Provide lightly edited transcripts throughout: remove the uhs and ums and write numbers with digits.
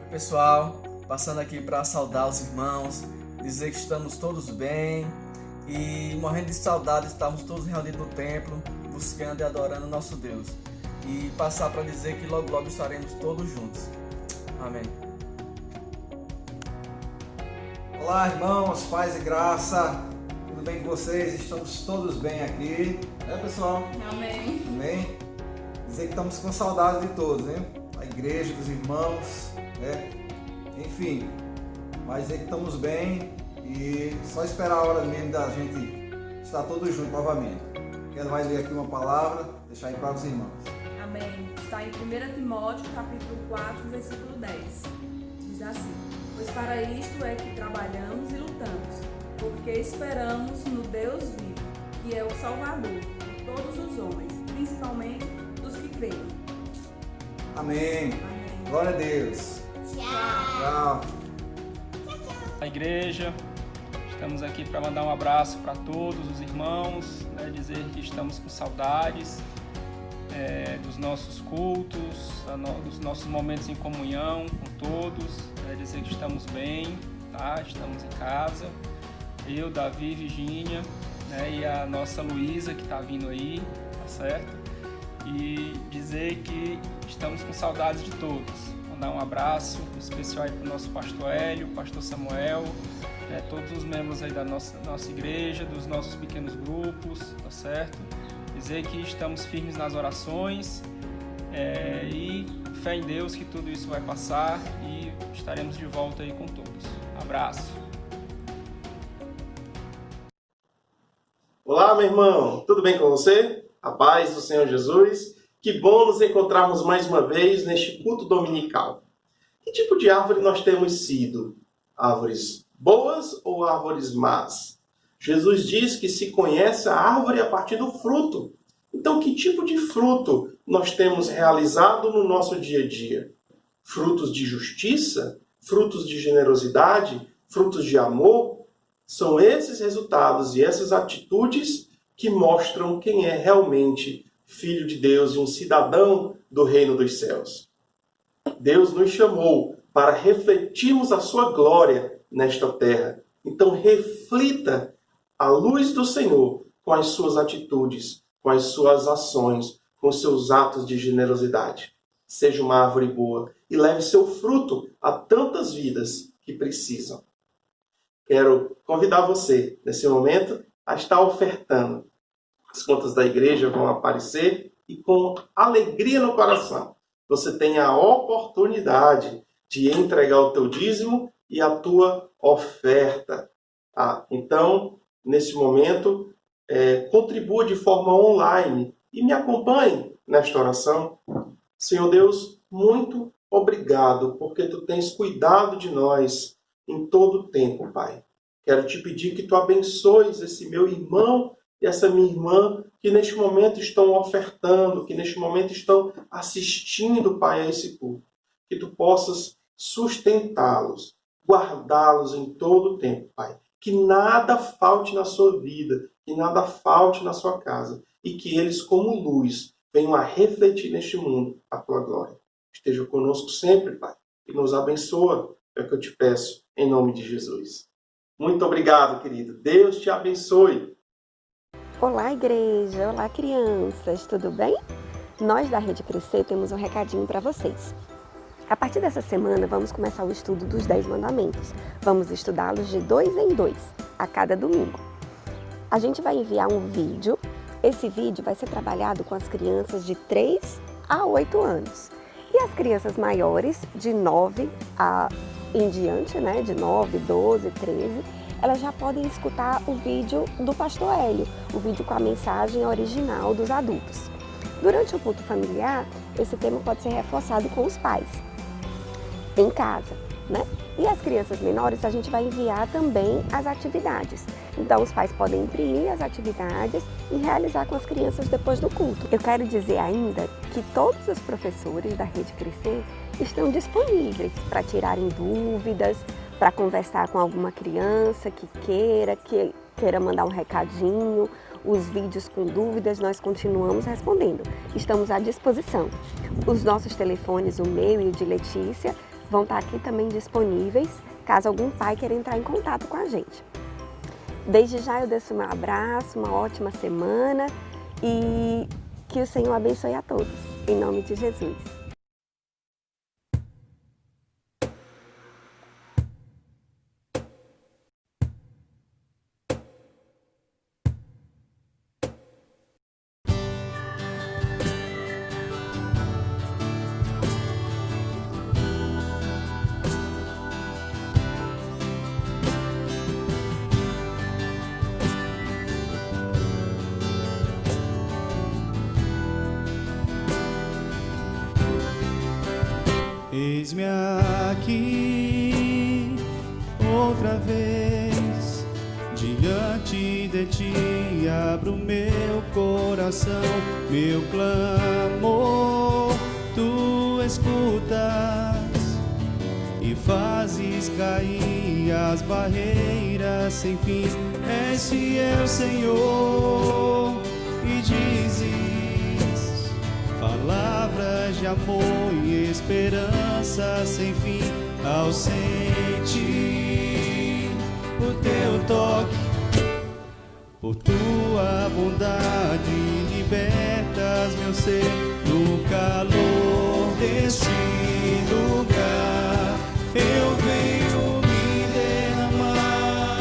Oi, pessoal, passando aqui para saudar os irmãos, dizer que estamos todos bem e morrendo de saudade, estamos todos reunidos no templo, buscando e adorando o nosso Deus. E passar para dizer que logo logo estaremos todos juntos. Amém. Olá, irmãos, paz e graça, tudo bem com vocês? Estamos todos bem aqui, né, pessoal? Amém. Amém? Dizer que estamos com saudade de todos, né? A igreja, dos irmãos, né? Enfim, mas dizer que estamos bem e só esperar a hora mesmo da gente estar todos juntos novamente. Quero mais ler aqui uma palavra, deixar aí para os irmãos. Amém. Está em 1 Timóteo, capítulo 4, versículo 10. Diz assim: Pois para isto é que trabalhamos e lutamos, porque esperamos no Deus vivo, que é o Salvador de todos os homens, principalmente dos que creem. Amém. Amém. Glória a Deus. Tchau. A igreja, estamos aqui para mandar um abraço para todos os irmãos, né, dizer que estamos com saudades dos nossos cultos, dos nossos momentos em comunhão com todos, dizer que estamos bem, tá? Estamos em casa, eu, Davi, Virgínia, né, e a nossa Luísa que está vindo aí, tá certo? E dizer que estamos com saudades de todos. Mandar um abraço especial aí para o nosso pastor Hélio, pastor Samuel, todos os membros aí da nossa igreja, dos nossos pequenos grupos, tá certo? Dizer que estamos firmes nas orações e fé em Deus que tudo isso vai passar e estaremos de volta aí com todos. Abraço! Olá, meu irmão, tudo bem com você? A paz do Senhor Jesus. Que bom nos encontrarmos mais uma vez neste culto dominical. Que tipo de árvore nós temos sido? Árvores boas ou árvores más? Jesus diz que se conhece a árvore a partir do fruto. Então, que tipo de fruto nós temos realizado no nosso dia a dia? Frutos de justiça? Frutos de generosidade? Frutos de amor? São esses resultados e essas atitudes que mostram quem é realmente filho de Deus e um cidadão do reino dos céus. Deus nos chamou para refletirmos a sua glória nesta terra. Então reflita a luz do Senhor com as suas atitudes, com as suas ações, com os seus atos de generosidade. Seja uma árvore boa e leve seu fruto a tantas vidas que precisam. Quero convidar você, nesse momento, a estar ofertando. As contas da igreja vão aparecer e com alegria no coração você tem a oportunidade de entregar o teu dízimo e a tua oferta. Então, nesse momento, contribua de forma online e me acompanhe nesta oração. Senhor Deus, muito obrigado porque tu tens cuidado de nós em todo o tempo, Pai. Quero te pedir que tu abençoes esse meu irmão e essa minha irmã que neste momento estão ofertando, que neste momento estão assistindo, Pai, a esse culto. Que tu possas sustentá-los, guardá-los em todo o tempo, Pai. Que nada falte na sua vida, que nada falte na sua casa e que eles, como luz, venham a refletir neste mundo a tua glória. Esteja conosco sempre, Pai, e nos abençoa, é o que eu te peço, em nome de Jesus. Muito obrigado, querido. Deus te abençoe. Olá, igreja! Olá, crianças! Tudo bem? Nós da Rede Crescer temos um recadinho para vocês. A partir dessa semana, vamos começar o estudo dos 10 mandamentos. Vamos estudá-los de 2 em 2, a cada domingo. A gente vai enviar um vídeo. Esse vídeo vai ser trabalhado com as crianças de 3 a 8 anos. E as crianças maiores, de 9 em diante, né? De 9, 12, 13, elas já podem escutar o vídeo do pastor Hélio, o vídeo com a mensagem original dos adultos. Durante o culto familiar, esse tema pode ser reforçado com os pais, em casa, né? E as crianças menores, a gente vai enviar também as atividades. Então, os pais podem imprimir as atividades e realizar com as crianças depois do culto. Eu quero dizer ainda que todos os professores da Rede Crescer estão disponíveis para tirarem dúvidas, para conversar com alguma criança que queira mandar um recadinho. Os vídeos com dúvidas nós continuamos respondendo. Estamos à disposição. Os nossos telefones, o meu e o de Letícia, vão estar aqui também disponíveis, caso algum pai queira entrar em contato com a gente. Desde já eu deixo meu abraço, uma ótima semana e que o Senhor abençoe a todos, em nome de Jesus. Eis-me aqui outra vez, diante de ti abro meu coração, meu clamor tu escutas e fazes cair as barreiras sem fim. És fiel, Senhor, e dizes palavras de amor e esperança sem fim. Ao sentir o teu toque, por tua bondade libertas meu ser. No calor deste lugar eu venho me derramar,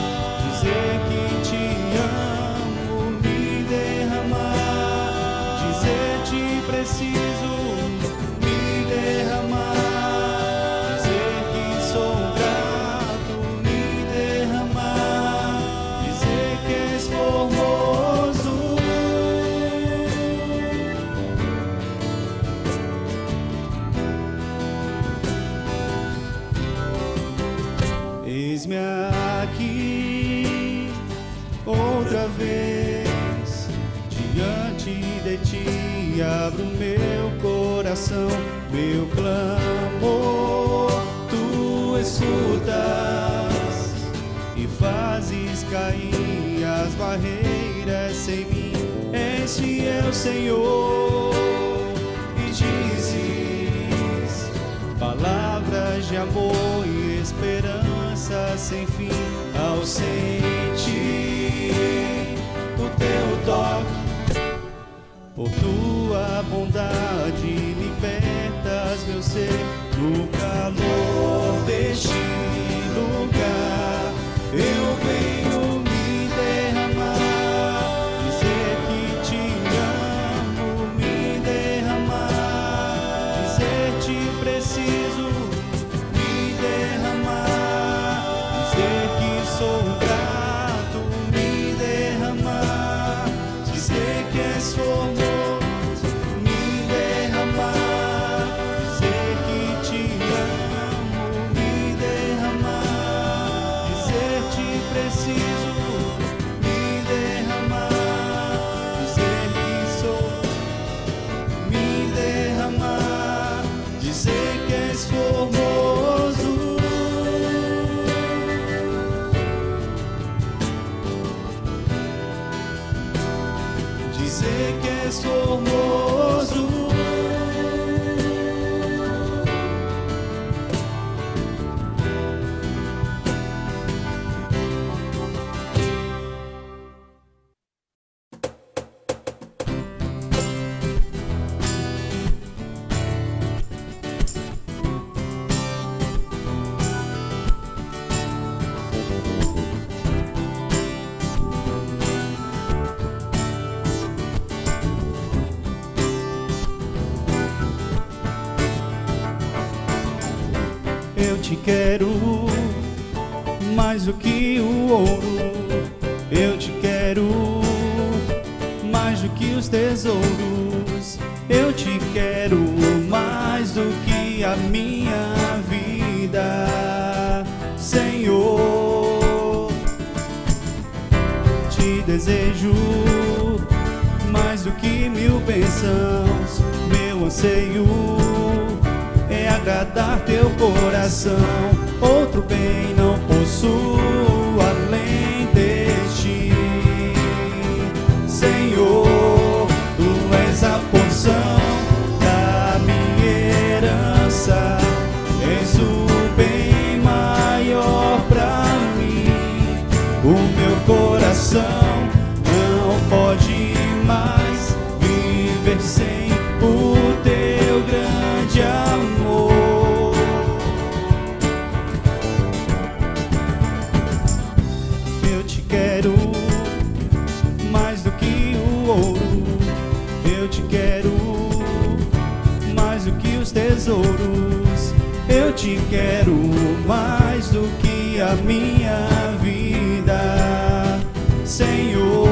dizer que te amo, me derramar, dizer te preciso, me derramar, dizer que sou grato, me derramar, dizer que és formoso. Eis-me aqui outra vez, diante de ti abro meu coração, meu clamor tu escutas e fazes cair as barreiras sem mim. És fiel, Senhor, e dizes palavras de amor e esperança sem fim. Ao sentir o teu toque, por tua bondade libertas meu ser. No calor deste lugar eu venho me derramar, dizer que te amo, me derramar, dizer te preciso, me derramar, dizer que sou grato, me derramar, dizer que és formoso, me derramar, dizer que te amo, me derramar, dizer te preciso, me derramar, dizer que sou, me derramar, dizer que és formoso. Dizer que és formoso. Eu te quero mais do que o ouro, eu te quero mais do que os tesouros, eu te quero mais do que a minha vida, Senhor. Te desejo mais do que mil bênçãos, meu anseio é agradar teu coração. Outro bem não possuo além deste, Senhor. Tu és a porção da minha herança, és o te quero mais do que a minha vida, Senhor.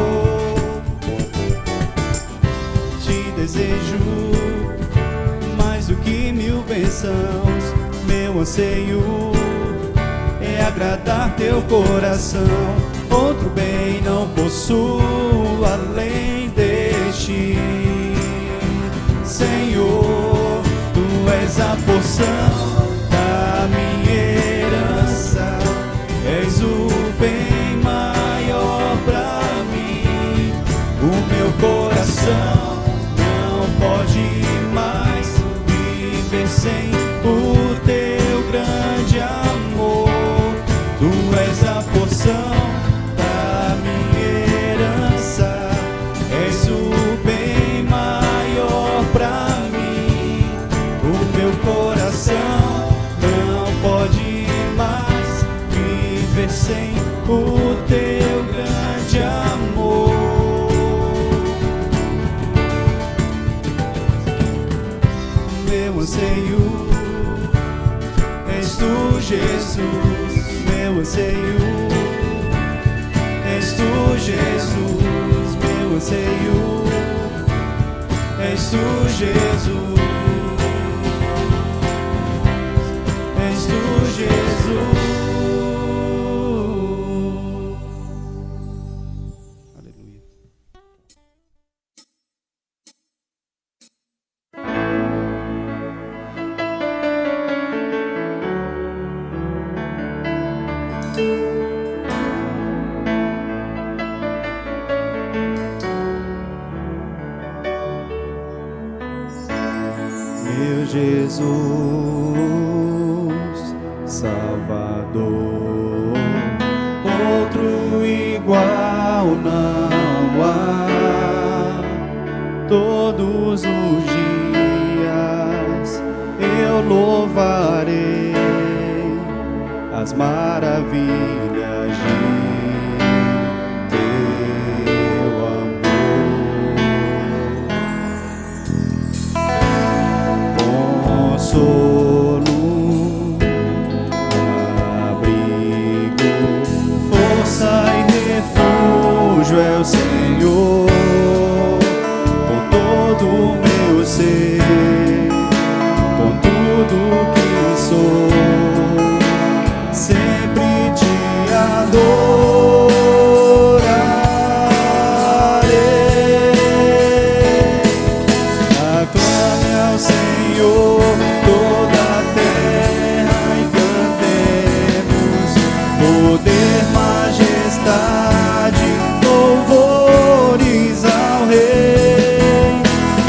Te desejo mais do que 1000 bênçãos. Meu anseio é agradar teu coração. Outro bem não possuo além deste, Senhor. Tu és a porção da minha herança, és o bem maior pra mim. O meu coração não pode mais viver sem o teu grande amor. Tu és a porção da minha herança, és o bem maior pra mim. O meu coração não pode mais viver sem o teu grande amor. Meu anseio és tu, Jesus. Meu anseio és tu, Jesus. Meu anseio és tu, Jesus. És tu, Jesus. Aleluia. Meu Jesus, Salvador, outro igual não há. Todos os dias eu louvarei as maravilhas de teu amor. Consolo, abrigo, força e refúgio é o Senhor. Com todo o meu ser, com tudo que sou, sempre te adorarei. Aclame ao Senhor toda a terra e cantemos poder, majestade, louvores ao Rei.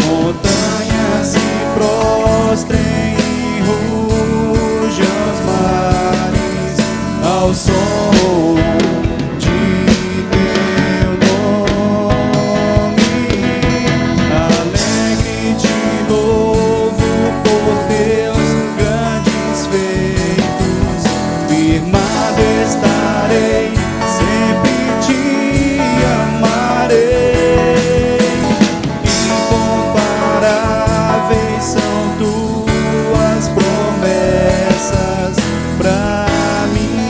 Montanhas se prostrem e rujam os mares ao som de teu nome. Alegre te louvo por teus grandes feitos. Firmado estarei, sempre te amarei. Incomparáveis são tuas promessas pra mim.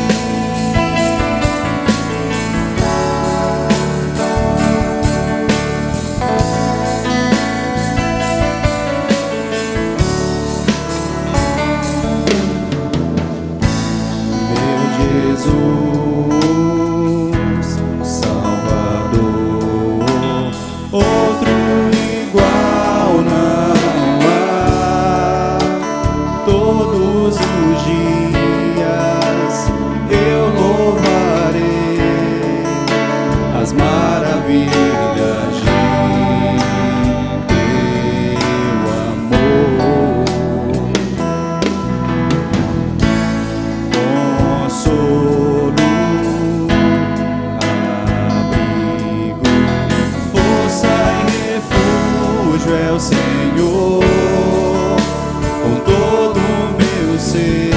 Meu Jesus, Salvador, outro igual não há. Todos os dias eu louvarei as maravilhas de teu amor. Consolo, abrigo, força e refúgio é o Senhor. Com todo o meu ser,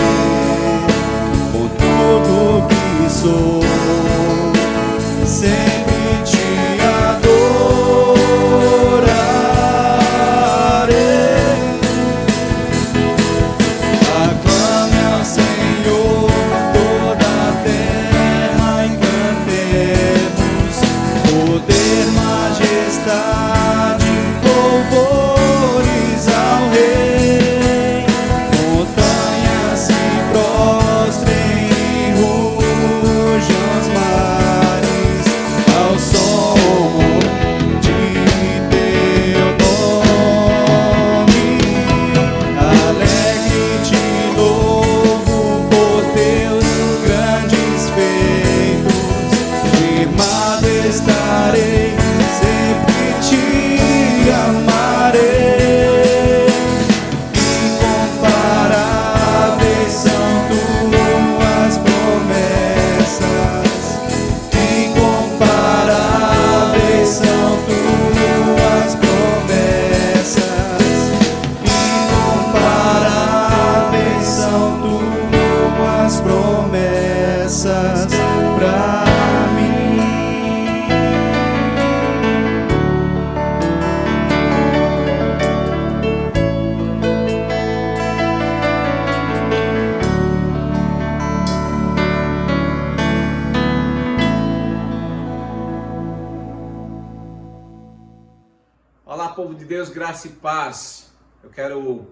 Deus, graça e paz. Eu quero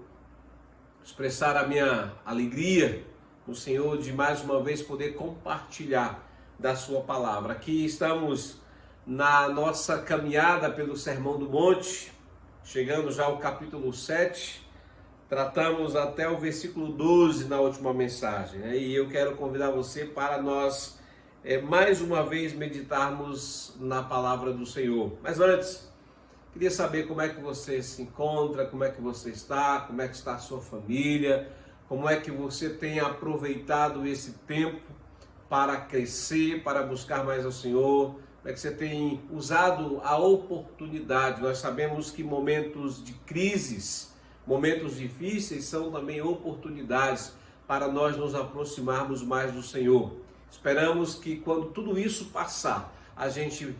expressar a minha alegria no Senhor de mais uma vez poder compartilhar da sua palavra. Aqui estamos na nossa caminhada pelo Sermão do Monte, chegando já ao capítulo 7, tratamos até o versículo 12 na última mensagem, né? E eu quero convidar você para nós mais uma vez meditarmos na palavra do Senhor. Mas antes, queria saber como é que você se encontra, como é que você está, como é que está a sua família, como é que você tem aproveitado esse tempo para crescer, para buscar mais ao Senhor, como é que você tem usado a oportunidade. Nós sabemos que momentos de crises, momentos difíceis são também oportunidades para nós nos aproximarmos mais do Senhor. Esperamos que quando tudo isso passar, a gente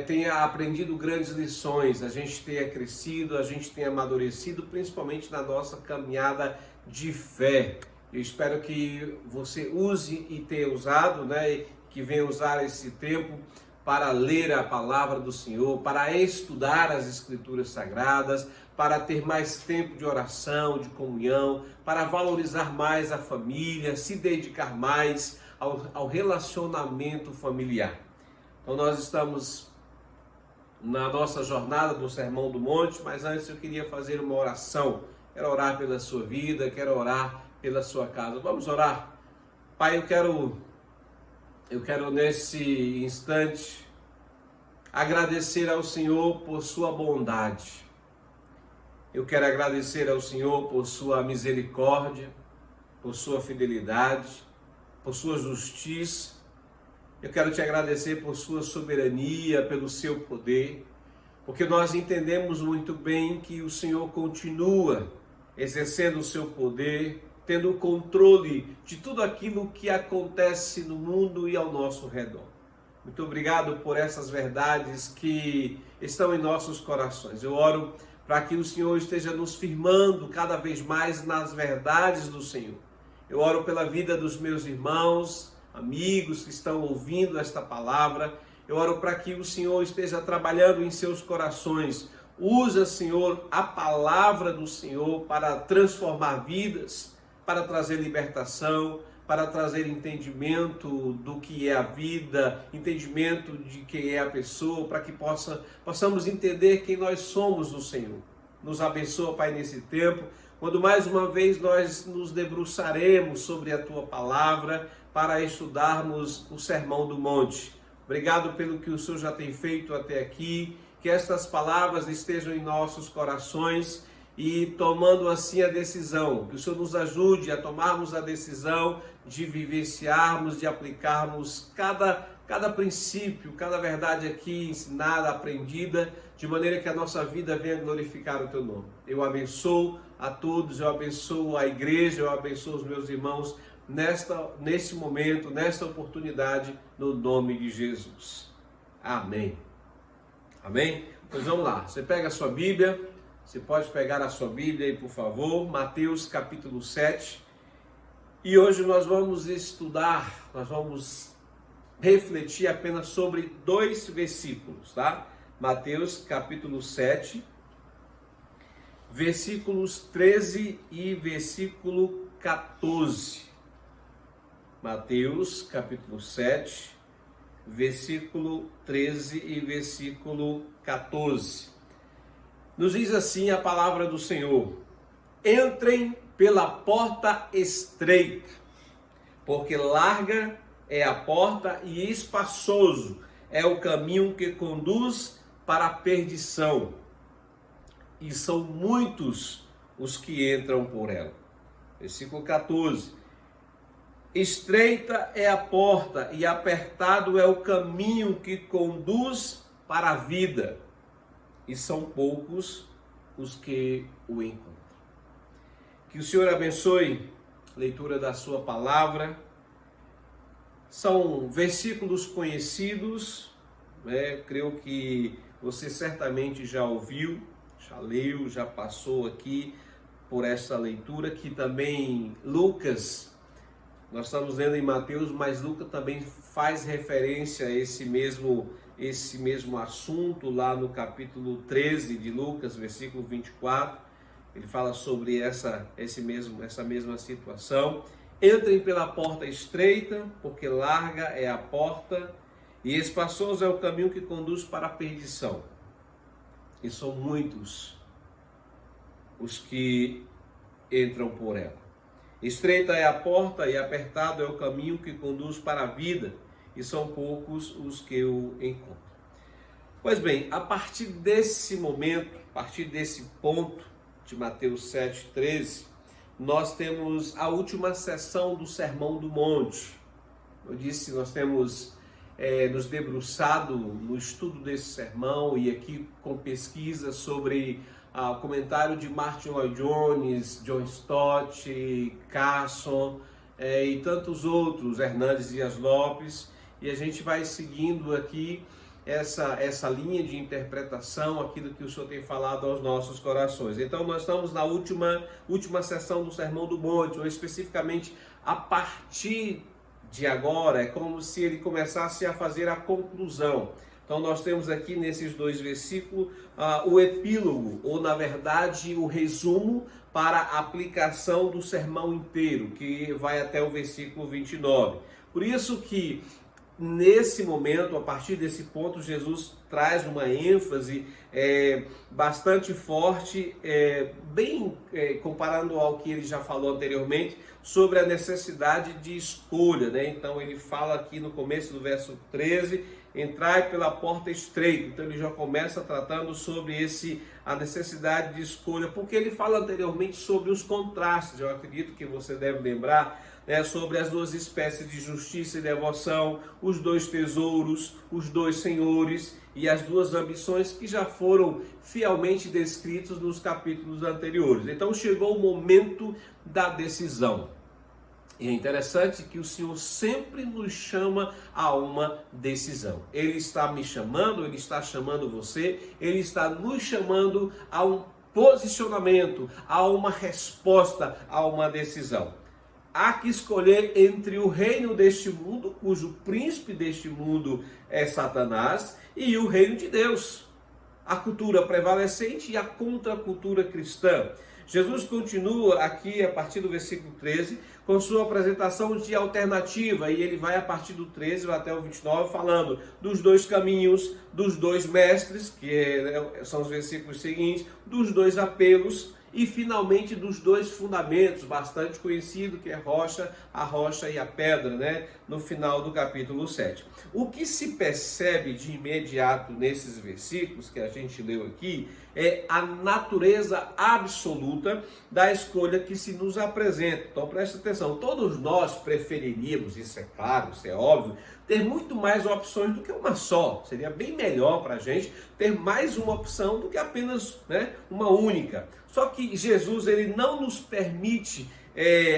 tenha aprendido grandes lições, a gente tenha crescido, a gente tenha amadurecido, principalmente na nossa caminhada de fé. Eu espero que você use e tenha usado, né, que venha usar esse tempo para ler a palavra do Senhor, para estudar as Escrituras Sagradas, para ter mais tempo de oração, de comunhão, para valorizar mais a família, se dedicar mais ao relacionamento familiar. Então nós estamos na nossa jornada do Sermão do Monte, mas antes eu queria fazer uma oração. Quero orar pela sua vida, quero orar pela sua casa. Vamos orar? Pai, eu quero nesse instante agradecer ao Senhor por sua bondade. Eu quero agradecer ao Senhor por sua misericórdia, por sua fidelidade, por sua justiça. Eu quero te agradecer por sua soberania, pelo seu poder, porque nós entendemos muito bem que o Senhor continua exercendo o seu poder, tendo o controle de tudo aquilo que acontece no mundo e ao nosso redor. Muito obrigado por essas verdades que estão em nossos corações. Eu oro para que o Senhor esteja nos firmando cada vez mais nas verdades do Senhor. Eu oro pela vida dos meus irmãos, amigos que estão ouvindo esta palavra. Eu oro para que o Senhor esteja trabalhando em seus corações. Usa, Senhor, a palavra do Senhor para transformar vidas, para trazer libertação, para trazer entendimento do que é a vida, entendimento de quem é a pessoa, para que possamos entender quem nós somos no Senhor. Nos abençoa, Pai, nesse tempo, quando mais uma vez nós nos debruçaremos sobre a Tua palavra para estudarmos o Sermão do Monte. Obrigado pelo que o Senhor já tem feito até aqui, que estas palavras estejam em nossos corações e tomando assim a decisão, que o Senhor nos ajude a tomarmos a decisão de vivenciarmos, de aplicarmos cada princípio, cada verdade aqui ensinada, aprendida, de maneira que a nossa vida venha glorificar o Teu nome. Eu abençoo a todos, eu abençoo a igreja, eu abençoo os meus irmãos nesse momento, nesta oportunidade, no nome de Jesus. Amém. Amém? Pois vamos lá, você pega a sua Bíblia, você pode pegar a sua Bíblia aí, por favor, Mateus capítulo 7. E hoje nós vamos estudar, nós vamos refletir apenas sobre 2 versículos, tá? Mateus capítulo 7, versículos 13 e versículo 14. Mateus capítulo 7, versículo 13 e versículo 14. Nos diz assim a palavra do Senhor: entrem pela porta estreita, porque larga é a porta e espaçoso é o caminho que conduz para a perdição, e são muitos os que entram por ela. Versículo 14. Estreita é a porta e apertado é o caminho que conduz para a vida, e são poucos os que o encontram. Que o Senhor abençoe a leitura da sua palavra. São versículos conhecidos, né? Creio que você certamente já ouviu, já leu, já passou aqui por essa leitura, que também Lucas, nós estamos lendo em Mateus, mas Lucas também faz referência a esse mesmo esse mesmo assunto lá no capítulo 13 de Lucas, versículo 24. Ele fala sobre essa mesma situação. Entrem pela porta estreita, porque larga é a porta e espaçoso é o caminho que conduz para a perdição. E são muitos os que entram por ela. Estreita é a porta e apertado é o caminho que conduz para a vida, e são poucos os que o encontram. Pois bem, a partir desse momento, a partir desse ponto de Mateus 7,13, nós temos a última sessão do Sermão do Monte. Eu disse, nós temos nos debruçado no estudo desse sermão e aqui com pesquisa sobre o comentário de Martin Lloyd-Jones, John Stott, Carson e tantos outros, Hernandes Dias Lopes, e a gente vai seguindo aqui essa linha de interpretação, aquilo que o Senhor tem falado aos nossos corações. Então nós estamos na última sessão do Sermão do Monte, ou especificamente a partir de agora, é como se ele começasse a fazer a conclusão. Então nós temos aqui nesses 2 versículos o epílogo, ou na verdade o resumo para a aplicação do sermão inteiro, que vai até o versículo 29. Por isso que nesse momento, a partir desse ponto, Jesus traz uma ênfase bastante forte, comparando ao que ele já falou anteriormente, sobre a necessidade de escolha, né? Então ele fala aqui no começo do verso 13, entrai pela porta estreita. Então ele já começa tratando sobre a necessidade de escolha, porque ele fala anteriormente sobre os contrastes. Eu acredito que você deve lembrar, sobre as 2 espécies de justiça e devoção, os 2 tesouros, os 2 senhores e as 2 ambições que já foram fielmente descritos nos capítulos anteriores. Então chegou o momento da decisão. E é interessante que o Senhor sempre nos chama a uma decisão. Ele está me chamando, Ele está chamando você, Ele está nos chamando a um posicionamento, a uma resposta, a uma decisão. Há que escolher entre o reino deste mundo, cujo príncipe deste mundo é Satanás, e o reino de Deus, a cultura prevalecente e a contracultura cristã. Jesus continua aqui a partir do versículo 13 com sua apresentação de alternativa, e ele vai a partir do 13 até o 29 falando dos 2 caminhos, dos 2 mestres, que são os versículos seguintes, dos 2 apelos e finalmente dos 2 fundamentos, bastante conhecido, que é a rocha e a pedra, né? No final do capítulo 7. O que se percebe de imediato nesses versículos que a gente leu aqui é a natureza absoluta da escolha que se nos apresenta. Então preste atenção, todos nós preferiríamos, isso é claro, isso é óbvio, ter muito mais opções do que uma só. Seria bem melhor para a gente ter mais uma opção do que apenas uma única. Só que Jesus ele não nos permite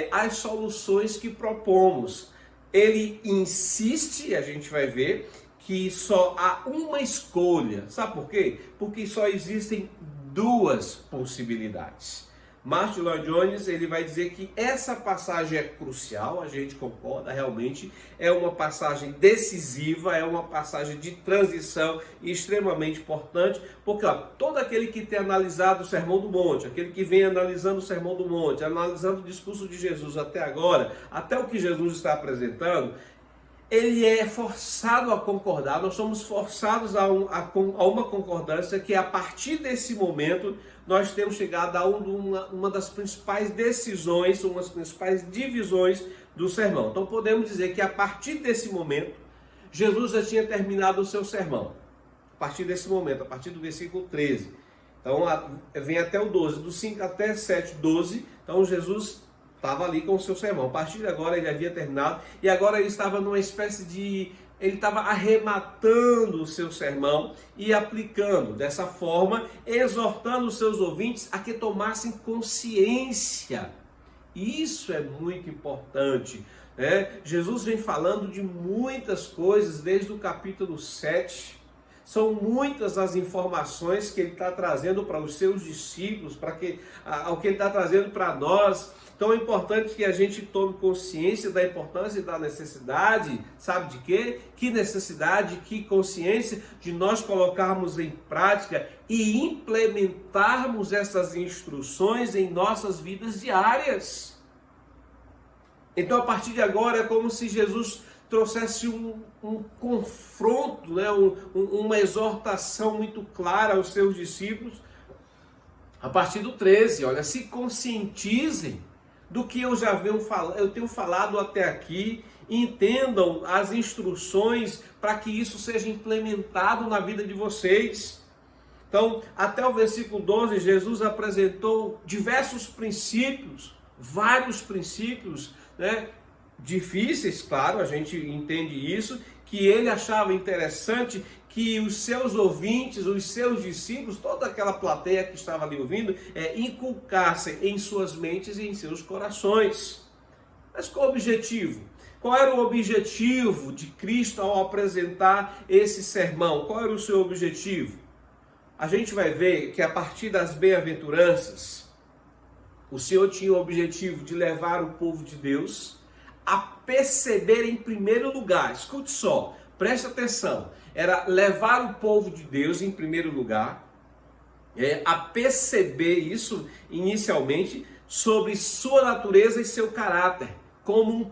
as soluções que propomos. Ele insiste, a gente vai ver, que só há uma escolha. Sabe por quê? Porque só existem 2 possibilidades. Martin Lloyd-Jones ele vai dizer que essa passagem é crucial, a gente concorda, realmente é uma passagem decisiva, é uma passagem de transição extremamente importante, porque todo aquele que tem analisado o Sermão do Monte, aquele que vem analisando o Sermão do Monte, analisando o discurso de Jesus até agora, até o que Jesus está apresentando, ele é forçado a concordar, nós somos forçados a uma concordância que a partir desse momento nós temos chegado a uma das principais decisões, uma das principais divisões do sermão. Então podemos dizer que a partir desse momento, Jesus já tinha terminado o seu sermão. A partir desse momento, a partir do versículo 13. Então vem até o 12, do 5 até 7, 12. Então Jesus estava ali com o seu sermão. A partir de agora ele havia terminado e agora ele estava numa espécie de... Ele estava arrematando o seu sermão e aplicando dessa forma, exortando os seus ouvintes a que tomassem consciência. Isso é muito importante. Jesus vem falando de muitas coisas desde o capítulo 7. São muitas as informações que ele está trazendo para os seus discípulos, ao que ele está trazendo para nós. Então é importante que a gente tome consciência da importância e da necessidade, sabe de quê? Que necessidade, que consciência de nós colocarmos em prática e implementarmos essas instruções em nossas vidas diárias. Então a partir de agora é como se Jesus trouxesse um confronto, né? Uma exortação muito clara aos seus discípulos. A partir do 13, olha, se conscientizem do que eu tenho falado até aqui, entendam as instruções para que isso seja implementado na vida de vocês. Então, até o versículo 12, Jesus apresentou diversos princípios, vários princípios, né? Difíceis, claro, a gente entende isso, que ele achava interessante que os seus ouvintes, os seus discípulos, toda aquela plateia que estava ali ouvindo, inculcassem em suas mentes e em seus corações. Mas qual o objetivo? Qual era o objetivo de Cristo ao apresentar esse sermão? Qual era o seu objetivo? A gente vai ver que a partir das bem-aventuranças, o Senhor tinha o objetivo de levar o povo de Deus a perceber em primeiro lugar, escute só, preste atenção, era levar o povo de Deus em primeiro lugar, a perceber isso inicialmente sobre sua natureza e seu caráter, como um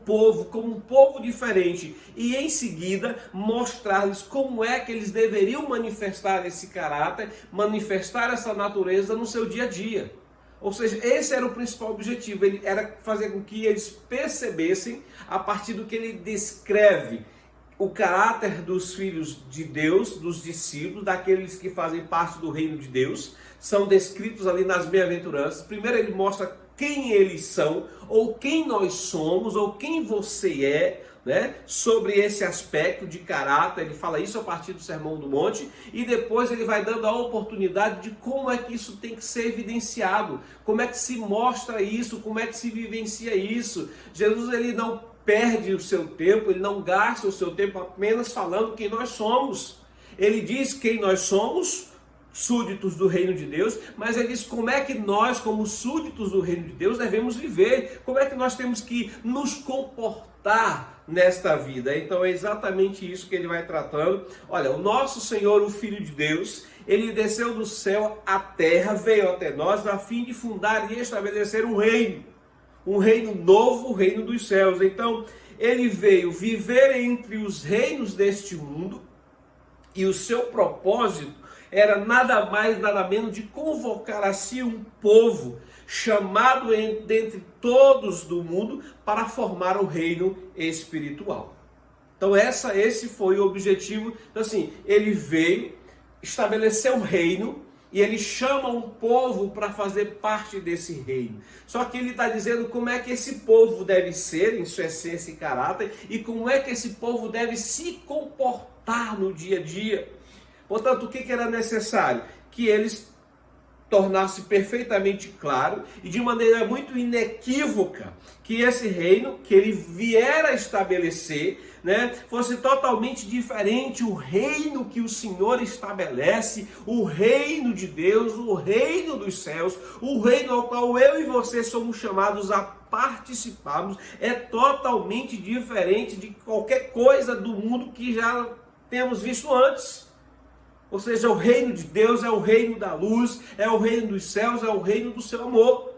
povo diferente, e em seguida mostrar-lhes como é que eles deveriam manifestar esse caráter, manifestar essa natureza no seu dia a dia. Ou seja, esse era o principal objetivo, ele era fazer com que eles percebessem, a partir do que ele descreve, o caráter dos filhos de Deus, dos discípulos, daqueles que fazem parte do reino de Deus, são descritos ali nas bem-aventuranças. Primeiro ele mostra quem eles são, ou quem nós somos, ou quem você é, né? Sobre esse aspecto de caráter. Ele fala isso a partir do Sermão do Monte, e depois ele vai dando a oportunidade de como é que isso tem que ser evidenciado, como é que se mostra isso, como é que se vivencia isso. Jesus, ele não perde o seu tempo, ele não gasta o seu tempo apenas falando quem nós somos. Ele diz quem nós somos, súditos do reino de Deus, mas ele diz como é que nós, como súditos do reino de Deus, devemos viver, como é que nós temos que nos comportar nesta vida. Então é exatamente isso que ele vai tratando. Olha, o nosso Senhor, o Filho de Deus, ele desceu do céu à terra, veio até nós a fim de fundar e estabelecer um reino novo, o reino dos céus. Então ele veio viver entre os reinos deste mundo, e o seu propósito era nada mais, nada menos de convocar a si um povo chamado dentre todos do mundo para formar um reino espiritual. Então esse foi o objetivo. Então assim, ele veio estabelecer um reino e ele chama um povo para fazer parte desse reino. Só que ele está dizendo como é que esse povo deve ser, em sua essência e caráter, e como é que esse povo deve se comportar no dia a dia. Portanto, o que era necessário? Que eles tornassem perfeitamente claro e de maneira muito inequívoca que esse reino que ele viera a estabelecer, né, fosse totalmente diferente. O reino que o Senhor estabelece, o reino de Deus, o reino dos céus, o reino ao qual eu e você somos chamados a participarmos, é totalmente diferente de qualquer coisa do mundo que já temos visto antes. Ou seja, o reino de Deus é o reino da luz, é o reino dos céus, é o reino do seu amor.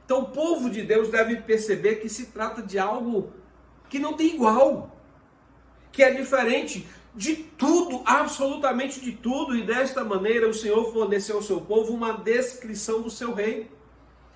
Então o povo de Deus deve perceber que se trata de algo que não tem igual, que é diferente de tudo, absolutamente de tudo, e desta maneira o Senhor forneceu ao seu povo uma descrição do seu reino.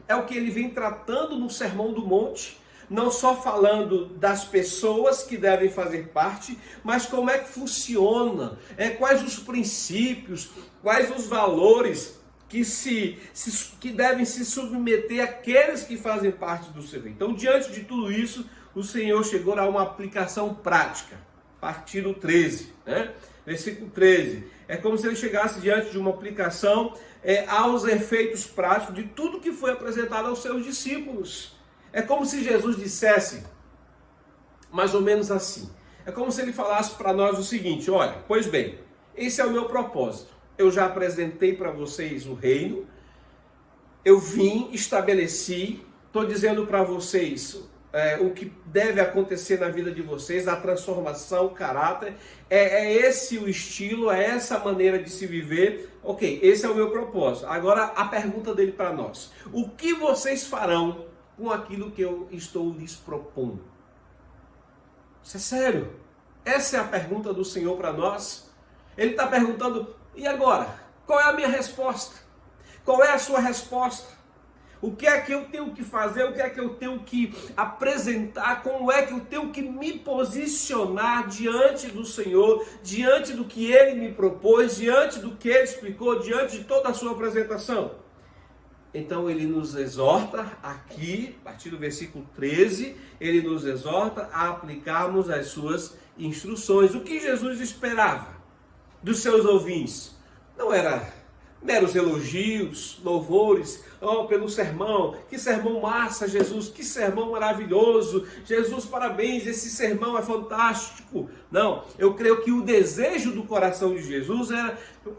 É o que ele vem tratando no Sermão do Monte, não só falando das pessoas que devem fazer parte, mas como é que funciona, quais os princípios, quais os valores que devem se submeter àqueles que fazem parte do seu reino. Então, diante de tudo isso, o Senhor chegou a uma aplicação prática, a partir do 13, né? Versículo 13. É como se ele chegasse diante de uma aplicação aos efeitos práticos de tudo que foi apresentado aos seus discípulos. É como se Jesus dissesse, mais ou menos assim: É como se ele falasse para nós o seguinte: olha, pois bem, esse é o meu propósito. Eu já apresentei para vocês o reino, eu vim, estabeleci, estou dizendo para vocês o que deve acontecer na vida de vocês, a transformação, o caráter, é esse o estilo, é essa maneira de se viver. Ok, esse é o meu propósito. Agora a pergunta dele para nós: o que vocês farão com aquilo que eu estou lhes propondo? Isso é sério. Essa é a pergunta do Senhor para nós. Ele está perguntando: e agora? Qual é a minha resposta? Qual é a sua resposta? O que é que eu tenho que fazer? O que é que eu tenho que apresentar? Como é que eu tenho que me posicionar diante do Senhor, diante do que Ele me propôs, diante do que Ele explicou, diante de toda a sua apresentação? Então Ele nos exorta aqui, a partir do versículo 13, Ele nos exorta a aplicarmos as suas instruções. O que Jesus esperava dos seus ouvintes? Não era meros elogios, louvores, pelo sermão. Que sermão massa, Jesus, que sermão maravilhoso. Jesus, parabéns, esse sermão é fantástico. Não, eu creio que o desejo do coração de Jesus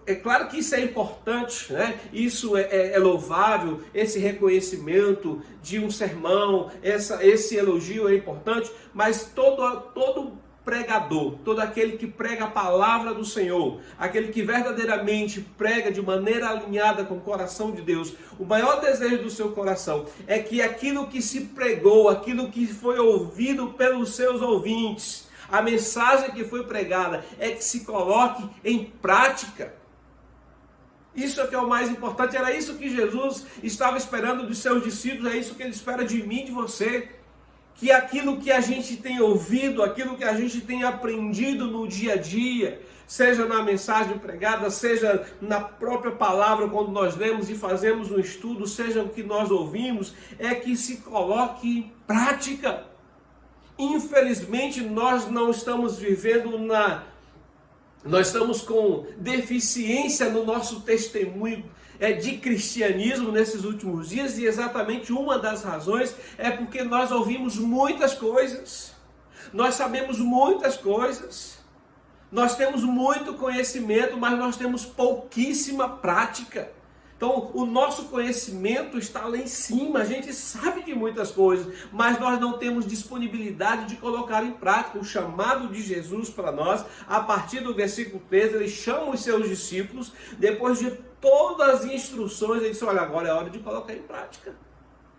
é claro que isso é importante, né? Isso é louvável, esse reconhecimento de um sermão, esse elogio é importante, mas todo pregador, todo aquele que prega a palavra do Senhor, aquele que verdadeiramente prega de maneira alinhada com o coração de Deus, o maior desejo do seu coração é que aquilo que se pregou, aquilo que foi ouvido pelos seus ouvintes, a mensagem que foi pregada, é que se coloque em prática. Isso é que é o mais importante. Era isso que Jesus estava esperando dos seus discípulos, é isso que Ele espera de mim e de você. Que aquilo que a gente tem ouvido, aquilo que a gente tem aprendido no dia a dia, seja na mensagem pregada, seja na própria palavra, quando nós lemos e fazemos um estudo, seja o que nós ouvimos, é que se coloque em prática. Infelizmente, nós não estamos vivendo nós estamos com deficiência no nosso testemunho de cristianismo nesses últimos dias, e exatamente uma das razões é porque nós ouvimos muitas coisas, nós sabemos muitas coisas, nós temos muito conhecimento, mas nós temos pouquíssima prática. Então o nosso conhecimento está lá em cima, a gente sabe de muitas coisas, mas nós não temos disponibilidade de colocar em prática. O chamado de Jesus para nós, a partir do versículo 13, ele chama os seus discípulos, depois de todas as instruções, ele diz: olha, agora é hora de colocar em prática.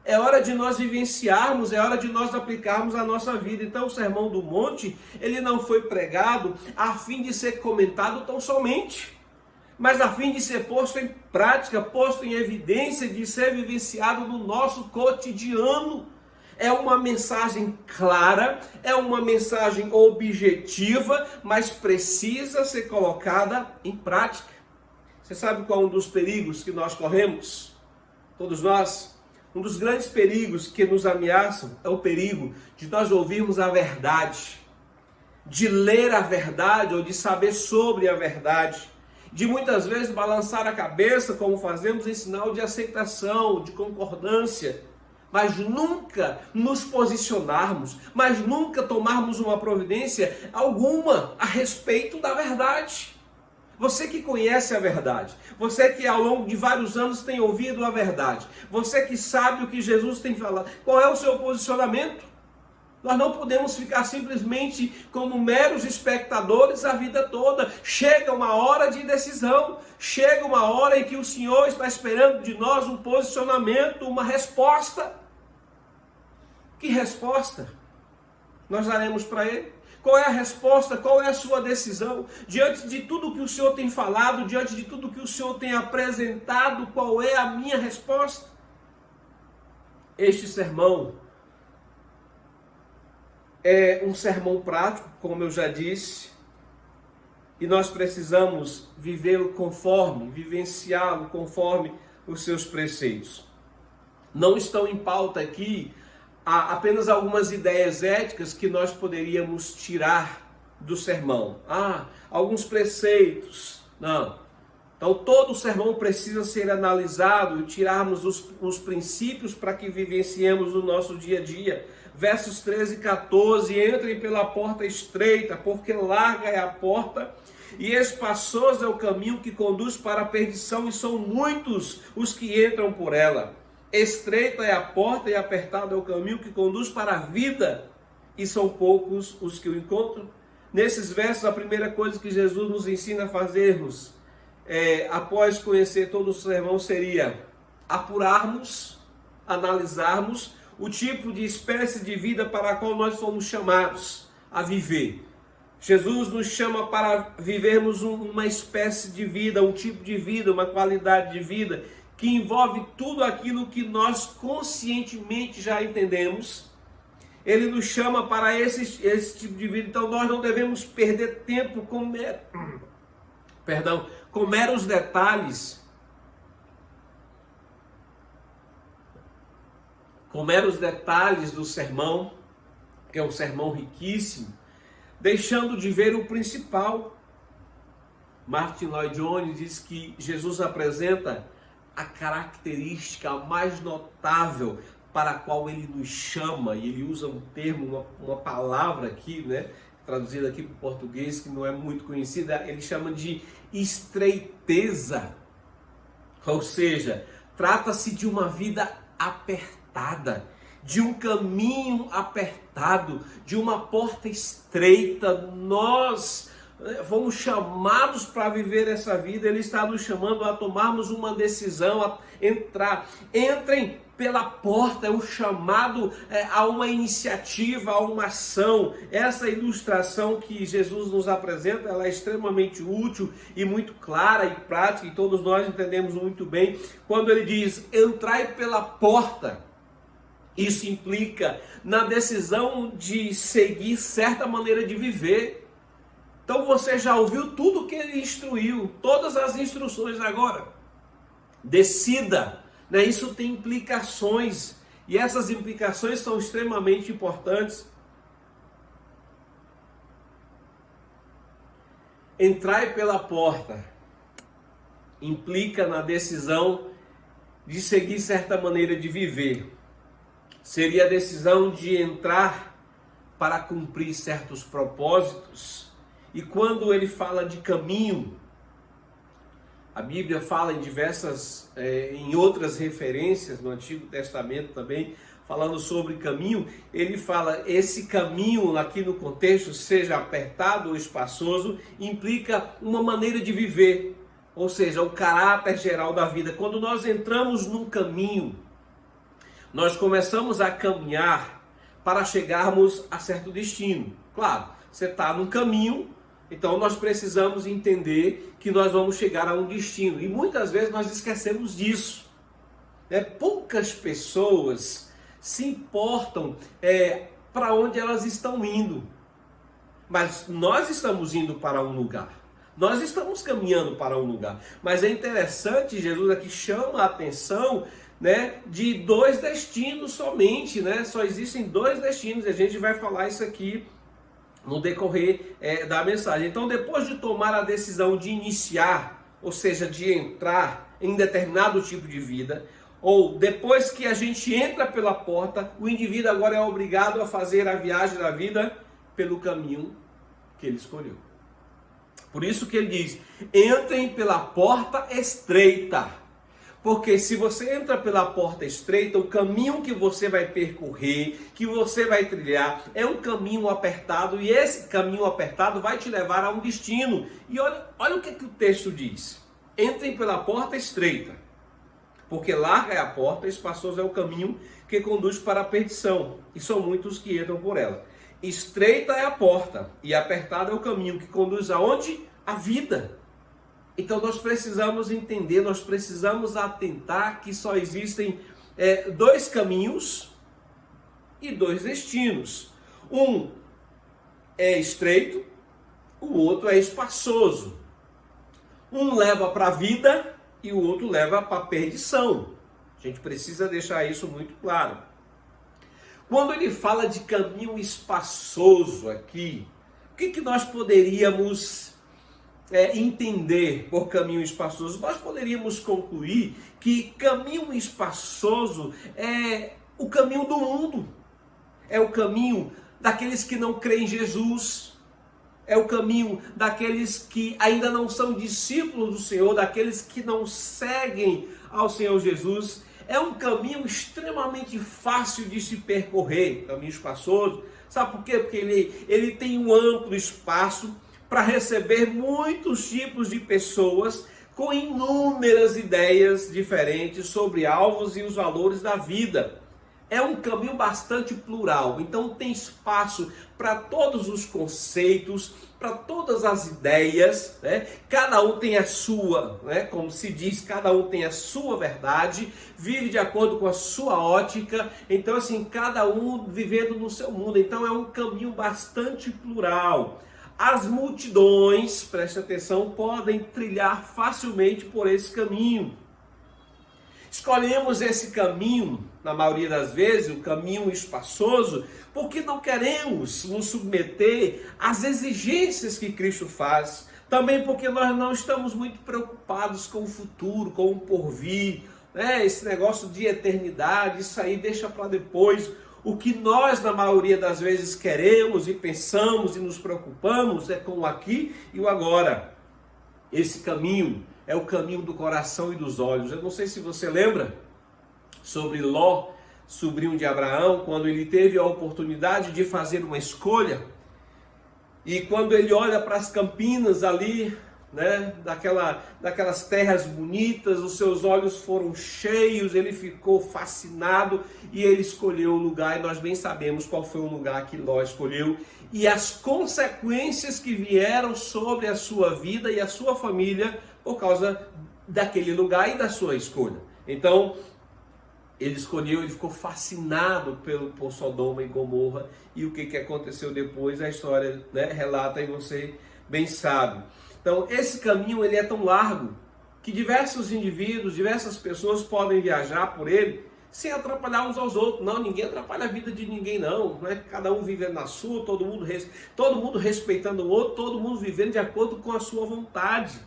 É hora de nós vivenciarmos, é hora de nós aplicarmos a nossa vida. Então o Sermão do Monte, ele não foi pregado a fim de ser comentado tão somente, mas a fim de ser posto em prática, posto em evidência, de ser vivenciado no nosso cotidiano. É uma mensagem clara, é uma mensagem objetiva, mas precisa ser colocada em prática. Você sabe qual é um dos perigos que nós corremos? Todos nós. Um dos grandes perigos que nos ameaçam é o perigo de nós ouvirmos a verdade, de ler a verdade ou de saber sobre a verdade, de muitas vezes balançar a cabeça, como fazemos, em sinal de aceitação, de concordância, mas nunca nos posicionarmos, mas nunca tomarmos uma providência alguma a respeito da verdade. Você que conhece a verdade, você que ao longo de vários anos tem ouvido a verdade, você que sabe o que Jesus tem falado, qual é o seu posicionamento? Nós não podemos ficar simplesmente como meros espectadores a vida toda. Chega uma hora de decisão, chega uma hora em que o Senhor está esperando de nós um posicionamento, uma resposta. Que resposta nós daremos para Ele? Qual é a resposta? Qual é a sua decisão? Diante de tudo que o Senhor tem falado, diante de tudo que o Senhor tem apresentado, qual é a minha resposta? Este sermão é um sermão prático, como eu já disse, e nós precisamos vivê-lo conforme, vivenciá-lo conforme os seus preceitos. Não estão em pauta aqui apenas algumas ideias éticas que nós poderíamos tirar do sermão. Alguns preceitos. Não. Então todo o sermão precisa ser analisado e tirarmos os princípios para que vivenciemos no nosso dia a dia. Versos 13 e 14, entrem pela porta estreita, porque larga é a porta e espaçoso é o caminho que conduz para a perdição, e são muitos os que entram por ela. Estreita é a porta e apertado é o caminho que conduz para a vida, e são poucos os que o encontram. Nesses versos, a primeira coisa que Jesus nos ensina a fazermos, após conhecer todo o sermão, seria apurarmos, analisarmos o tipo de espécie de vida para a qual nós fomos chamados a viver. Jesus nos chama para vivermos uma espécie de vida, um tipo de vida, uma qualidade de vida que envolve tudo aquilo que nós conscientemente já entendemos. Ele nos chama para esse tipo de vida, então nós não devemos perder tempo com meros detalhes, do sermão, que é um sermão riquíssimo, deixando de ver o principal. Martin Lloyd-Jones diz que Jesus apresenta a característica mais notável para a qual ele nos chama, e ele usa um termo, uma palavra aqui, né, traduzida aqui para o português, que não é muito conhecida, ele chama de estreiteza. Ou seja, trata-se de uma vida apertada, de um caminho apertado, de uma porta estreita. Nós fomos chamados para viver essa vida. Ele está nos chamando a tomarmos uma decisão, a entrar. Entrem pela porta, é um chamado a uma iniciativa, a uma ação. Essa ilustração que Jesus nos apresenta, ela é extremamente útil e muito clara e prática, e todos nós entendemos muito bem. Quando ele diz, entrai pela porta, isso implica na decisão de seguir certa maneira de viver. Então você já ouviu tudo que ele instruiu, todas as instruções agora. Decida, né? Isso tem implicações, e essas implicações são extremamente importantes. Entrai pela porta implica na decisão de seguir certa maneira de viver. Seria a decisão de entrar para cumprir certos propósitos. E quando ele fala de caminho, a Bíblia fala em outras referências no Antigo Testamento também, falando sobre caminho, ele fala, esse caminho aqui no contexto, seja apertado ou espaçoso, implica uma maneira de viver, ou seja, o caráter geral da vida. Quando nós entramos num caminho, nós começamos a caminhar para chegarmos a certo destino. Claro, você está num caminho, então nós precisamos entender que nós vamos chegar a um destino. E muitas vezes nós esquecemos disso. Poucas pessoas se importam para onde elas estão indo. Mas nós estamos indo para um lugar. Nós estamos caminhando para um lugar. Mas é interessante, Jesus aqui chama a atenção, né, de dois destinos somente, né? Só existem dois destinos, e a gente vai falar isso aqui no decorrer da mensagem. Então, depois de tomar a decisão de iniciar, ou seja, de entrar em determinado tipo de vida, ou depois que a gente entra pela porta, o indivíduo agora é obrigado a fazer a viagem da vida pelo caminho que ele escolheu. Por isso que ele diz, entrem pela porta estreita. Porque se você entra pela porta estreita, o caminho que você vai percorrer, que você vai trilhar, é um caminho apertado, e esse caminho apertado vai te levar a um destino. E olha o que o texto diz. Entrem pela porta estreita, porque larga é a porta, espaçoso é o caminho que conduz para a perdição, e são muitos que entram por ela. Estreita é a porta, e apertado é o caminho que conduz aonde? A vida. Então nós precisamos entender, nós precisamos atentar que só existem dois caminhos e dois destinos. Um é estreito, o outro é espaçoso. Um leva para a vida e o outro leva para a perdição. A gente precisa deixar isso muito claro. Quando ele fala de caminho espaçoso aqui, o que nós poderíamos entender por caminho espaçoso, nós poderíamos concluir que caminho espaçoso é o caminho do mundo, é o caminho daqueles que não creem em Jesus, é o caminho daqueles que ainda não são discípulos do Senhor, daqueles que não seguem ao Senhor Jesus. É um caminho extremamente fácil de se percorrer, caminho espaçoso. Sabe por quê? Porque ele tem um amplo espaço para receber muitos tipos de pessoas com inúmeras ideias diferentes sobre alvos e os valores da vida. É um caminho bastante plural, então tem espaço para todos os conceitos, para todas as ideias, né? Cada um tem a sua, né? Como se diz, cada um tem a sua verdade, vive de acordo com a sua ótica, então assim, cada um vivendo no seu mundo, então é um caminho bastante plural. As multidões, preste atenção, podem trilhar facilmente por esse caminho. Escolhemos esse caminho, na maioria das vezes, o caminho espaçoso, porque não queremos nos submeter às exigências que Cristo faz. Também porque nós não estamos muito preocupados com o futuro, com o porvir, né? Esse negócio de eternidade, isso aí deixa para depois. O que nós, na maioria das vezes, queremos e pensamos e nos preocupamos é com o aqui e o agora. Esse caminho é o caminho do coração e dos olhos. Eu não sei se você lembra sobre Ló, sobrinho de Abraão, quando ele teve a oportunidade de fazer uma escolha. E quando ele olha para as campinas ali, né, daquelas terras bonitas, os seus olhos foram cheios, ele ficou fascinado e ele escolheu o lugar, e nós bem sabemos qual foi o lugar que Ló escolheu e as consequências que vieram sobre a sua vida e a sua família por causa daquele lugar e da sua escolha. Então, ele escolheu, ele ficou fascinado por Sodoma e Gomorra, e o que aconteceu depois, a história, né, relata e você bem sabe. Então, esse caminho ele é tão largo que diversos indivíduos, diversas pessoas podem viajar por ele sem atrapalhar uns aos outros. Não, ninguém atrapalha a vida de ninguém, não. Cada um vivendo na sua, todo mundo respeitando o outro, todo mundo vivendo de acordo com a sua vontade.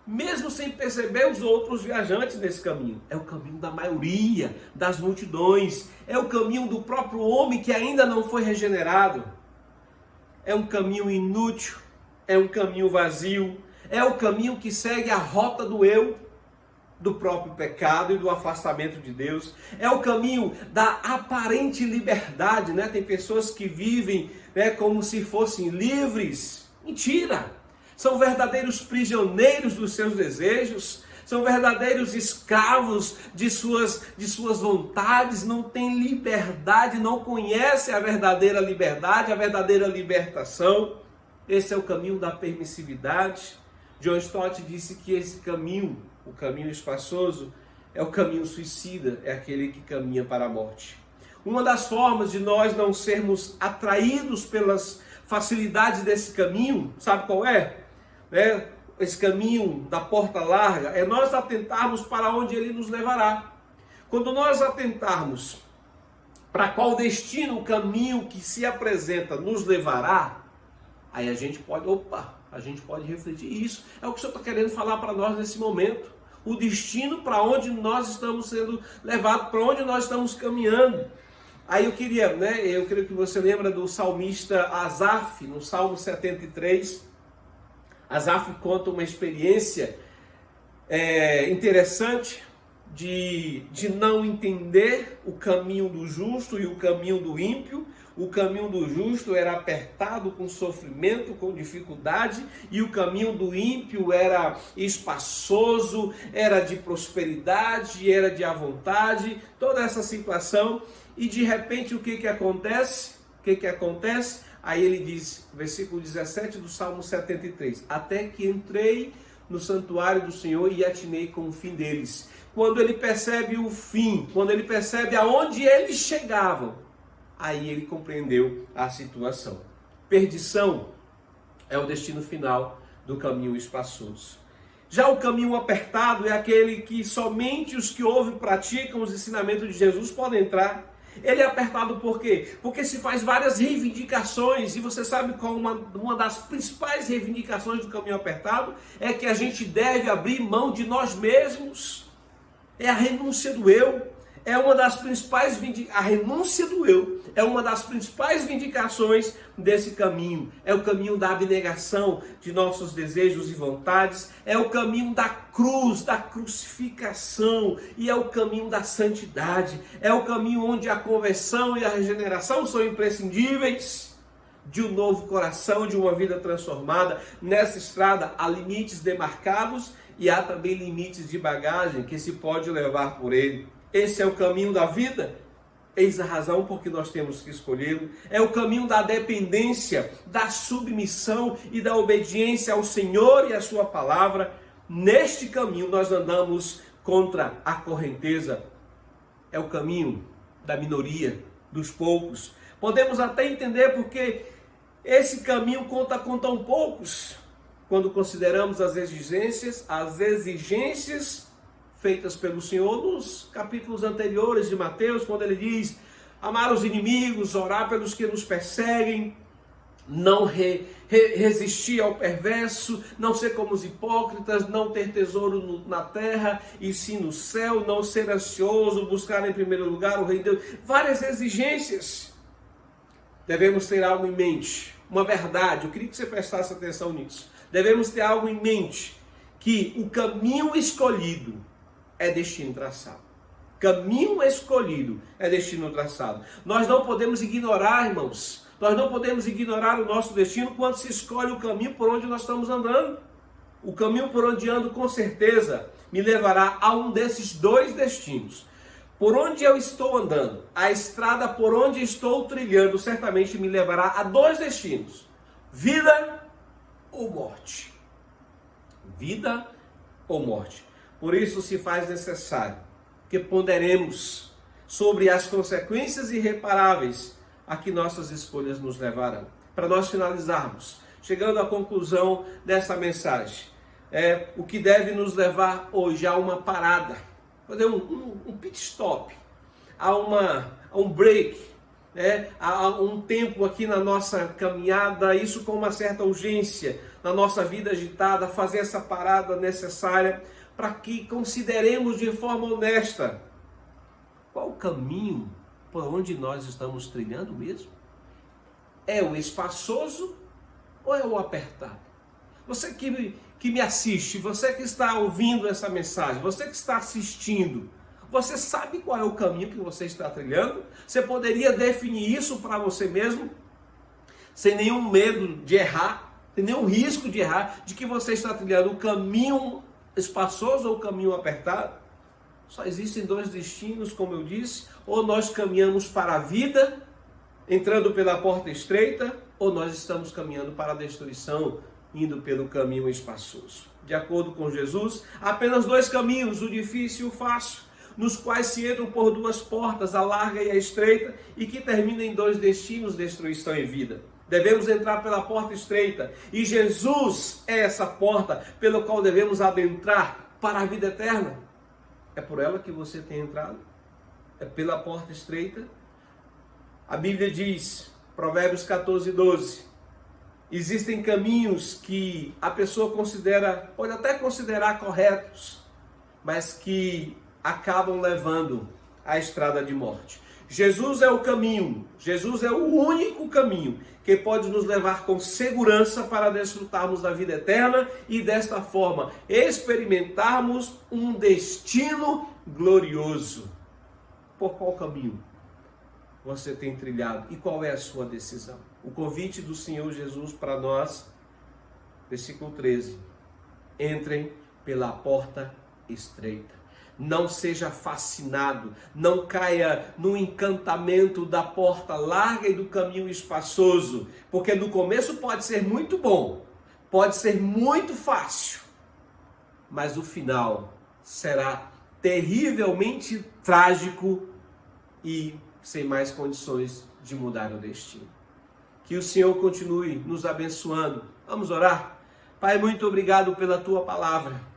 Mesmo sem perceber os outros viajantes nesse caminho. É o caminho da maioria, das multidões. É o caminho do próprio homem que ainda não foi regenerado. É um caminho inútil. É um caminho vazio, é o caminho que segue a rota do eu, do próprio pecado e do afastamento de Deus. É o caminho da aparente liberdade, né? Tem pessoas que vivem, né, como se fossem livres. Mentira! São verdadeiros prisioneiros dos seus desejos, são verdadeiros escravos de suas vontades, não têm liberdade, não conhecem a verdadeira liberdade, a verdadeira libertação. Esse é o caminho da permissividade. John Stott disse que esse caminho, o caminho espaçoso, é o caminho suicida, é aquele que caminha para a morte. Uma das formas de nós não sermos atraídos pelas facilidades desse caminho, sabe qual é? Esse caminho da porta larga, é nós atentarmos para onde ele nos levará. Quando nós atentarmos para qual destino o caminho que se apresenta nos levará, aí a gente pode refletir isso. É o que o Senhor está querendo falar para nós nesse momento. O destino para onde nós estamos sendo levados, para onde nós estamos caminhando. Aí eu creio que você lembra do salmista Asaf, no Salmo 73. Asaf conta uma experiência interessante de não entender o caminho do justo e o caminho do ímpio. O caminho do justo era apertado, com sofrimento, com dificuldade, e o caminho do ímpio era espaçoso, era de prosperidade, era de à vontade, toda essa situação. E de repente o que acontece? Aí ele diz, versículo 17 do Salmo 73, até que entrei no santuário do Senhor e atinei com o fim deles. Quando ele percebe o fim, quando ele percebe aonde eles chegavam, aí ele compreendeu a situação. Perdição é o destino final do caminho espaçoso. Já o caminho apertado é aquele que somente os que ouvem e praticam os ensinamentos de Jesus podem entrar. Ele é apertado por quê? Porque se faz várias reivindicações, e você sabe qual uma das principais reivindicações do caminho apertado? É que a gente deve abrir mão de nós mesmos. É a renúncia do eu. É uma das principais a renúncia do eu é uma das principais vindicações desse caminho. É o caminho da abnegação de nossos desejos e vontades, é o caminho da cruz, da crucificação, e é o caminho da santidade, é o caminho onde a conversão e a regeneração são imprescindíveis, de um novo coração, de uma vida transformada. Nessa estrada há limites demarcados e há também limites de bagagem que se pode levar por ele. Esse é o caminho da vida, eis a razão por que nós temos que escolhê-lo. É o caminho da dependência, da submissão e da obediência ao Senhor e à sua palavra. Neste caminho nós andamos contra a correnteza. É o caminho da minoria, dos poucos. Podemos até entender porque esse caminho conta com tão poucos, quando consideramos as exigências feitas pelo Senhor nos capítulos anteriores de Mateus, quando ele diz: amar os inimigos, orar pelos que nos perseguem, não resistir ao perverso, não ser como os hipócritas, não ter tesouro na terra e sim no céu, não ser ansioso, buscar em primeiro lugar o reino de Deus. Várias exigências. Devemos ter algo em mente, uma verdade. Eu queria que você prestasse atenção nisso. Devemos ter algo em mente, que o caminho escolhido é destino traçado. Caminho escolhido é destino traçado. Nós não podemos ignorar, irmãos. Nós não podemos ignorar o nosso destino quando se escolhe o caminho por onde nós estamos andando. O caminho por onde ando, com certeza, me levará a um desses dois destinos. Por onde eu estou andando, a estrada por onde estou trilhando, certamente me levará a dois destinos: vida ou morte. Vida ou morte. Por isso se faz necessário que ponderemos sobre as consequências irreparáveis a que nossas escolhas nos levarão. Para nós finalizarmos, chegando à conclusão dessa mensagem, o que deve nos levar hoje a uma parada, fazer um pit stop, a um break, há um tempo aqui na nossa caminhada, isso com uma certa urgência, na nossa vida agitada, fazer essa parada necessária para que consideremos de forma honesta qual o caminho por onde nós estamos trilhando mesmo. É o espaçoso ou é o apertado? Você que me assiste, você que está ouvindo essa mensagem, você que está assistindo, você sabe qual é o caminho que você está trilhando? Você poderia definir isso para você mesmo, sem nenhum medo de errar, sem nenhum risco de errar, de que você está trilhando o caminho espaçoso ou o caminho apertado? Só existem dois destinos, como eu disse: ou nós caminhamos para a vida, entrando pela porta estreita, ou nós estamos caminhando para a destruição, indo pelo caminho espaçoso. De acordo com Jesus, há apenas dois caminhos, o difícil e o fácil, nos quais se entram por duas portas, a larga e a estreita, e que terminam em dois destinos, destruição e vida. Devemos entrar pela porta estreita, e Jesus é essa porta pela qual devemos adentrar para a vida eterna. É por ela que você tem entrado? É pela porta estreita? A Bíblia diz, Provérbios 14:12, existem caminhos que a pessoa pode até considerar corretos, mas que acabam levando à estrada de morte. Jesus é o caminho, Jesus é o único caminho que pode nos levar com segurança para desfrutarmos da vida eterna e desta forma experimentarmos um destino glorioso. Por qual caminho você tem trilhado e qual é a sua decisão? O convite do Senhor Jesus para nós, versículo 13: entrem pela porta estreita. Não seja fascinado, não caia no encantamento da porta larga e do caminho espaçoso, porque no começo pode ser muito bom, pode ser muito fácil, mas o final será terrivelmente trágico e sem mais condições de mudar o destino. Que o Senhor continue nos abençoando. Vamos orar? Pai, muito obrigado pela Tua palavra.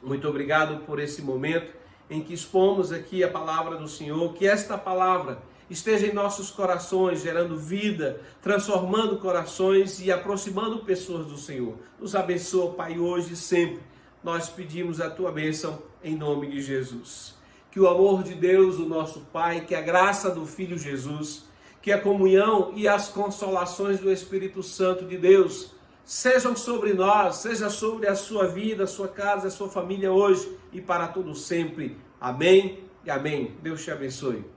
Muito obrigado por esse momento em que expomos aqui a palavra do Senhor, que esta palavra esteja em nossos corações, gerando vida, transformando corações e aproximando pessoas do Senhor. Nos abençoa, Pai, hoje e sempre. Nós pedimos a Tua bênção em nome de Jesus. Que o amor de Deus, o nosso Pai, que a graça do Filho Jesus, que a comunhão e as consolações do Espírito Santo de Deus sejam sobre nós, seja sobre a sua vida, a sua casa, a sua família hoje e para todo sempre. Amém e amém. Deus te abençoe.